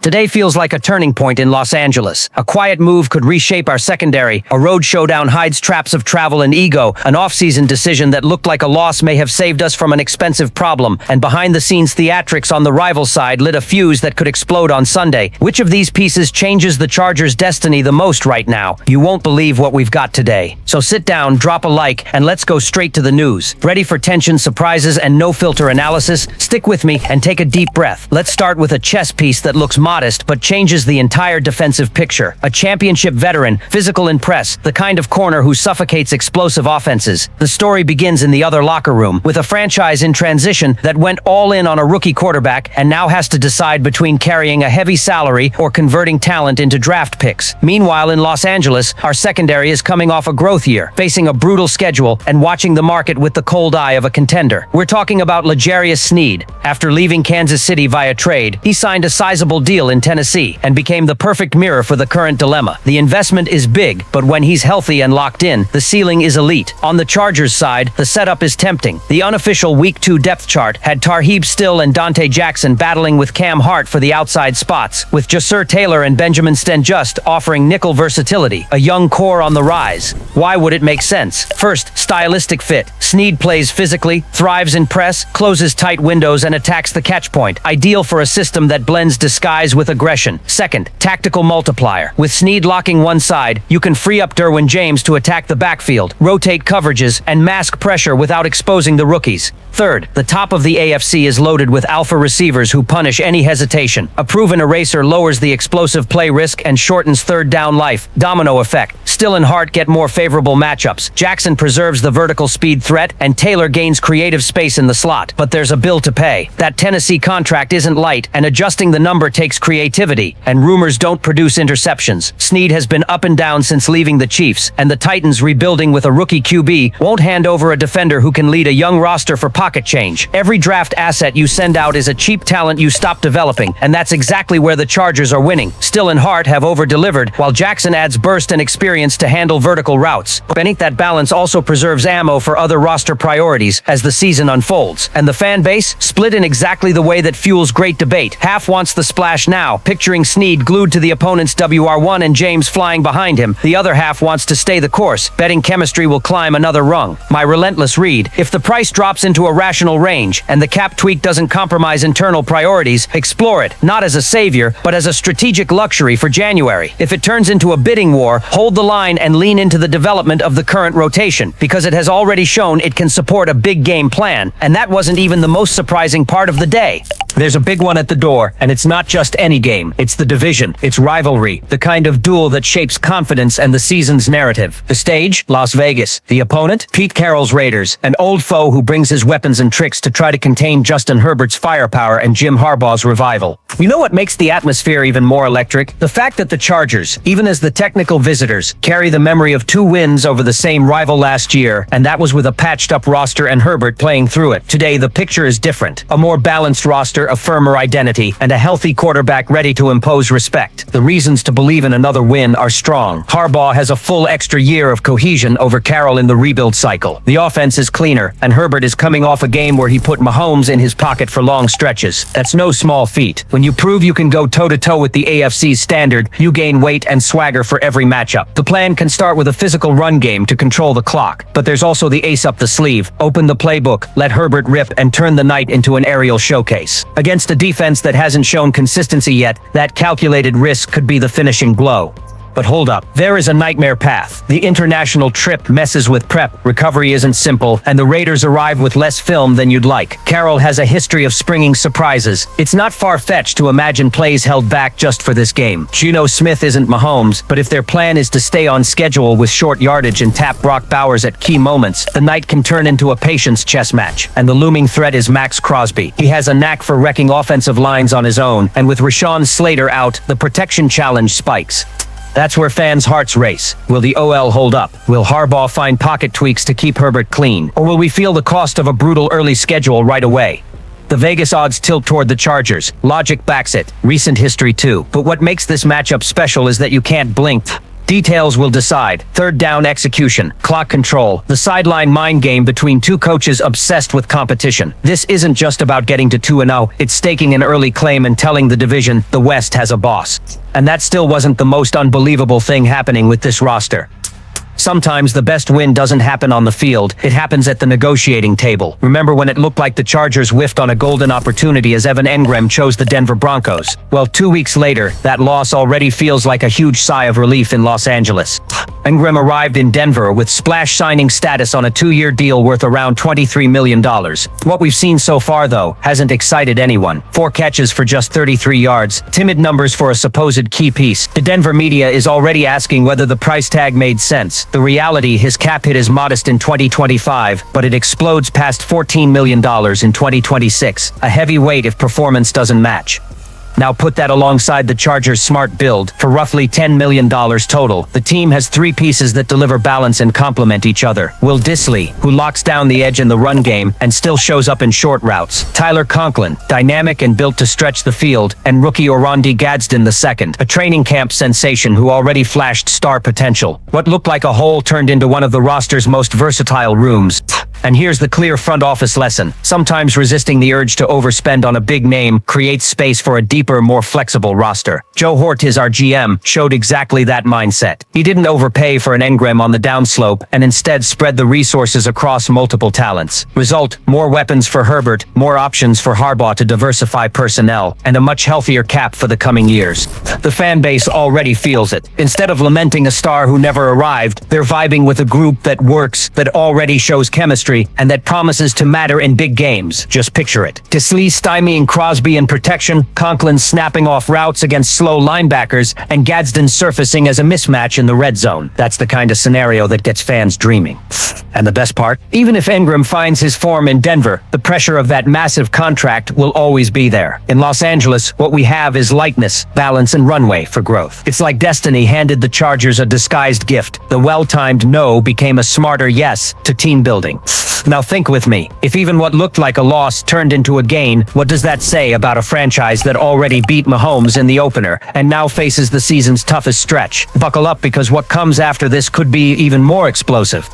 Today feels like a turning point in Los Angeles. A quiet move could reshape our secondary. A road showdown hides traps of travel and ego. An off-season decision that looked like a loss may have saved us from an expensive problem. And behind-the-scenes theatrics on the rival side lit a fuse that could explode on Sunday. Which of these pieces changes the Chargers' destiny the most right now? You won't believe what we've got today. So sit down, drop a like, and let's go straight to the news. Ready for tension, surprises, and no-filter analysis? Stick with me and take a deep breath. Let's start with a chess piece that looks modest but changes the entire defensive picture. A championship veteran, physical in press, the kind of corner who suffocates explosive offenses. The story begins in the other locker room, with a franchise in transition that went all in on a rookie quarterback and now has to decide between carrying a heavy salary or converting talent into draft picks. Meanwhile, in Los Angeles, our secondary is coming off a growth year, facing a brutal schedule and watching the market with the cold eye of a contender. We're talking about L'Jarius Sneed. After leaving Kansas City via trade, he signed a sizable deal in Tennessee and became the perfect mirror for the current dilemma. The investment is big, but when he's healthy and locked in, the ceiling is elite. On the Chargers side, the setup is tempting. The unofficial Week 2 depth chart had Tarheeb Still and Dante Jackson battling with Cam Hart for the outside spots, with Jasir Taylor and Benjamin Sten-Just offering nickel versatility, a young core on the rise. Why would it make sense? First, stylistic fit. Sneed plays physically, thrives in press, closes tight windows, and attacks the catch point, ideal for a system that blends disguise with aggression. Second, tactical multiplier. With Sneed locking one side, you can free up Derwin James to attack the backfield, rotate coverages, and mask pressure without exposing the rookies. Third, the top of the AFC is loaded with alpha receivers who punish any hesitation. A proven eraser lowers the explosive play risk and shortens third down life. Domino effect. Still and Hart get more favorable matchups. Jackson preserves the vertical speed threat, and Taylor gains creative space in the slot. But there's a bill to pay. That Tennessee contract isn't light, and adjusting the number takes creativity. And rumors don't produce interceptions. Sneed has been up and down since leaving the Chiefs, and the Titans, rebuilding with a rookie QB, won't hand over a defender who can lead a young roster for pocket change. Every draft asset you send out is a cheap talent you stop developing, and that's exactly where the Chargers are winning. Still and Hart have over-delivered, while Jackson adds burst and experience to handle vertical routes. Beneath that balance also preserves ammo for other roster priorities as the season unfolds. And the fan base? Split in exactly the way that fuels great debate. Half wants the splash now, picturing Sneed glued to the opponent's WR1 and James flying behind him. The other half wants to stay the course, betting chemistry will climb another rung. My relentless read: if the price drops into a rational range and the cap tweak doesn't compromise internal priorities, explore it, not as a savior, but as a strategic luxury for January. If it turns into a bidding war, hold the line and lean into the development of the current rotation, because it has already shown it can support a big game plan, and that wasn't even the most surprising part of the day. There's a big one at the door, and it's not just any game. It's the division. It's rivalry. The kind of duel that shapes confidence and the season's narrative. The stage? Las Vegas. The opponent? Pete Carroll's Raiders. An old foe who brings his weapons and tricks to try to contain Justin Herbert's firepower and Jim Harbaugh's revival. You know what makes the atmosphere even more electric? The fact that the Chargers, even as the technical visitors, carry the memory of 2 wins over the same rival last year, and that was with a patched-up roster and Herbert playing through it. Today, the picture is different. A more balanced roster, a firmer identity, and a healthy quarterback ready to impose respect. The reasons to believe in another win are strong. Harbaugh has a full extra year of cohesion over Carroll in the rebuild cycle. The offense is cleaner, and Herbert is coming off a game where he put Mahomes in his pocket for long stretches. That's no small feat. When you prove you can go toe-to-toe with the AFC's standard, you gain weight and swagger for every matchup. The plan can start with a physical run game to control the clock, but there's also the ace up the sleeve. Open the playbook, let Herbert rip, and turn the night into an aerial showcase. Against a defense that hasn't shown consistency yet, that calculated risk could be the finishing blow. But hold up, there is a nightmare path. The international trip messes with prep, recovery isn't simple, and the Raiders arrive with less film than you'd like. Carroll has a history of springing surprises. It's not far-fetched to imagine plays held back just for this game. Geno Smith isn't Mahomes, but if their plan is to stay on schedule with short yardage and tap Brock Bowers at key moments, the night can turn into a patience chess match. And the looming threat is Max Crosby. He has a knack for wrecking offensive lines on his own, and with Rashawn Slater out, the protection challenge spikes. That's where fans' hearts race. Will the OL hold up? Will Harbaugh find pocket tweaks to keep Herbert clean? Or will we feel the cost of a brutal early schedule right away? The Vegas odds tilt toward the Chargers. Logic backs it. Recent history too. But what makes this matchup special is that you can't blink. Details will decide. Third down execution, clock control, the sideline mind game between two coaches obsessed with competition. This isn't just about getting to 2-0, it's staking an early claim and telling the division the West has a boss. And that still wasn't the most unbelievable thing happening with this roster. Sometimes the best win doesn't happen on the field, it happens at the negotiating table. Remember when it looked like the Chargers whiffed on a golden opportunity as Evan Engram chose the Denver Broncos? Well, 2 weeks later, that loss already feels like a huge sigh of relief in Los Angeles. Engram arrived in Denver with splash signing status on a 2-year deal worth around $23 million. What we've seen so far, though, hasn't excited anyone. 4 catches for just 33 yards, timid numbers for a supposed key piece. The Denver media is already asking whether the price tag made sense. The reality, his cap hit is modest in 2025, but it explodes past $14 million in 2026. A heavy weight if performance doesn't match. Now put that alongside the Chargers' smart build for roughly $10 million total. The team has 3 pieces that deliver balance and complement each other. Will Dissly, who locks down the edge in the run game and still shows up in short routes. Tyler Conklin, dynamic and built to stretch the field. And rookie Oronde Gadsden II, a training camp sensation who already flashed star potential. What looked like a hole turned into one of the roster's most versatile rooms. And here's the clear front office lesson. Sometimes resisting the urge to overspend on a big name creates space for a deeper, more flexible roster. Joe Hortiz, our GM, showed exactly that mindset. He didn't overpay for an Engram on the downslope and instead spread the resources across multiple talents. Result, more weapons for Herbert, more options for Harbaugh to diversify personnel, and a much healthier cap for the coming years. The fan base already feels it. Instead of lamenting a star who never arrived, they're vibing with a group that works, that already shows chemistry, and that promises to matter in big games. Just picture it. Dissly stymieing Crosby in protection, Conklin snapping off routes against slow linebackers, and Gadsden surfacing as a mismatch in the red zone. That's the kind of scenario that gets fans dreaming. And the best part? Even if Engram finds his form in Denver, the pressure of that massive contract will always be there. In Los Angeles, what we have is lightness, balance, and runway for growth. It's like destiny handed the Chargers a disguised gift. The well-timed no became a smarter yes to team building. Now think with me. If even what looked like a loss turned into a gain, what does that say about a franchise that already beat Mahomes in the opener and now faces the season's toughest stretch? Buckle up, because what comes after this could be even more explosive.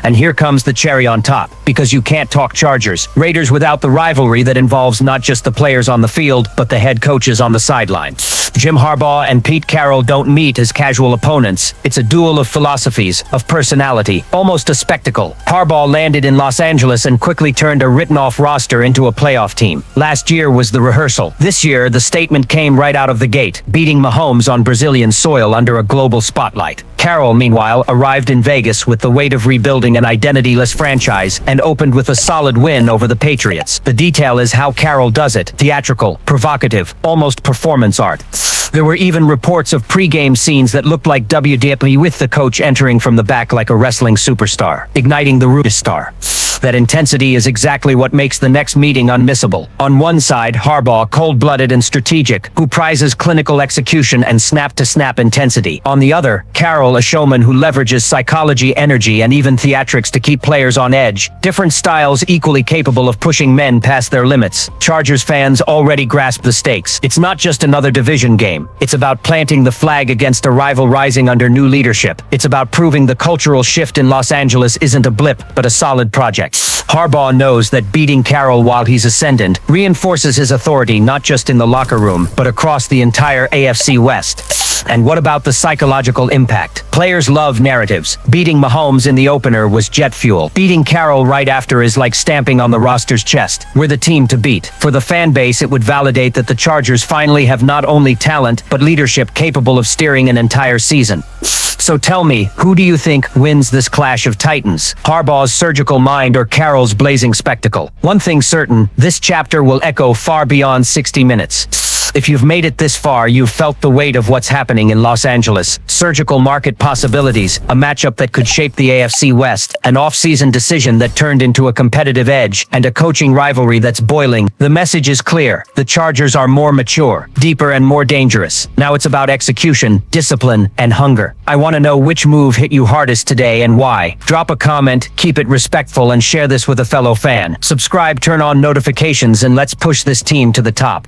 And here comes the cherry on top, because you can't talk Chargers, Raiders without the rivalry that involves not just the players on the field, but the head coaches on the sideline. Jim Harbaugh and Pete Carroll don't meet as casual opponents. It's a duel of philosophies, of personality, almost a spectacle. Harbaugh landed in Los Angeles and quickly turned a written-off roster into a playoff team. Last year was the rehearsal. This year, the statement came right out of the gate, beating Mahomes on Brazilian soil under a global spotlight. Carroll, meanwhile, arrived in Vegas with the weight of rebuilding an identityless franchise and opened with a solid win over the Patriots. The detail is how Carroll does it: theatrical, provocative, almost performance art. There were even reports of pre-game scenes that looked like WWE, with the coach entering from the back like a wrestling superstar, igniting the root star. That intensity is exactly what makes the next meeting unmissable. On one side, Harbaugh, cold-blooded and strategic, who prizes clinical execution and snap-to-snap intensity. On the other, Carroll, a showman who leverages psychology, energy, and even theatrics to keep players on edge. Different styles equally capable of pushing men past their limits. Chargers fans already grasp the stakes. It's not just another division game. It's about planting the flag against a rival rising under new leadership. It's about proving the cultural shift in Los Angeles isn't a blip, but a solid project. Harbaugh knows that beating Carroll while he's ascendant reinforces his authority not just in the locker room, but across the entire AFC West. And what about the psychological impact? Players love narratives. Beating Mahomes in the opener was jet fuel. Beating Carroll right after is like stamping on the roster's chest. We're the team to beat. For the fan base, it would validate that the Chargers finally have not only talent, but leadership capable of steering an entire season. So tell me, who do you think wins this clash of titans? Harbaugh's surgical mind or Carroll's blazing spectacle? One thing's certain, this chapter will echo far beyond 60 minutes. If you've made it this far, you've felt the weight of what's happening in Los Angeles. Surgical market possibilities, a matchup that could shape the AFC West, an off-season decision that turned into a competitive edge, and a coaching rivalry that's boiling. The message is clear. The Chargers are more mature, deeper, and more dangerous. Now it's about execution, discipline, and hunger. I want to know which move hit you hardest today and why. Drop a comment, keep it respectful, and share this with a fellow fan. Subscribe, turn on notifications, and let's push this team to the top.